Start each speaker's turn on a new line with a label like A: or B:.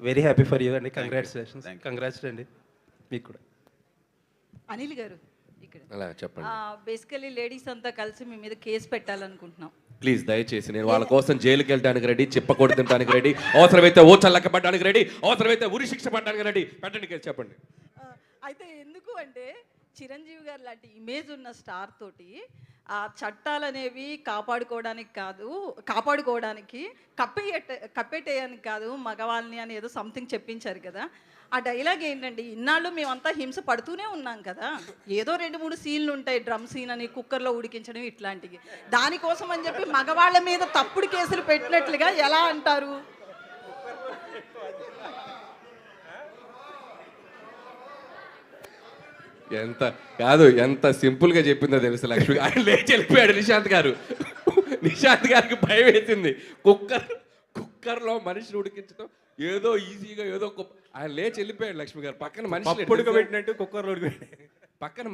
A: Very happy for you అండి. Congratulations. Congrats అండి మీకు కూడా.
B: అనిల్ గారు ఇక్కడ
C: అలా చెప్పండి.
B: బేసికలీ లేడీస్ అంతా కలిసి మీ మీద కేసు పెట్టాలనుకుంటున్నాం.
C: ప్లీజ్ దయచేసి, నేను వాళ్ళ కోసం జైలుకి వెళ్ళడానికి రెడీ, చెప్పకూడదు తినడానికి రెడీ, అవసరమైతే ఓ చల్లక్క పడడానికి రెడీ, అవసరమైతే ఉరి శిక్ష పడడానికి రెడీ. పెట్టండి కేసు, చెప్పండి.
B: అయితే ఎందుకు అంటే చిరంజీవి గారు లాంటి ఇమేజ్ ఉన్న స్టార్ తోటి ఆ చట్టాలు అనేవి కాపాడుకోవడానికి కప్పేటేయడానికి కాదు మగవాళ్ళని అని ఏదో సంథింగ్ చెప్పించారు కదా. ఆ డైలాగ్ ఏంటండి, ఇన్నాళ్ళు మేమంతా హింస పడుతూనే ఉన్నాం కదా, ఏదో 2-3 సీన్లు ఉంటాయి, డ్రమ్ సీన్ అని, కుక్కర్లో ఉడికించడం ఇట్లాంటివి, దానికోసం అని చెప్పి మగవాళ్ళ మీద తప్పుడు కేసులు పెట్టినట్లుగా ఎలా అంటారు?
C: ఎంత సింపుల్ గా చెప్పిందో తెలుసు లక్ష్మి. ఆయన లేచి వెళ్ళిపోయాడు. నిశాంత్ గారికి భయం వేసింది. కుక్కర్లో మనిషిని ఉడికించడం ఏదో ఈజీగా ఏదో ఆయన లేచి వెళ్ళిపోయాడు. లక్ష్మి గారు పక్కన మనిషి
A: ఉడకబెట్టినట్టు కుక్కర్లో ఉడకబెట్టి
C: పక్కన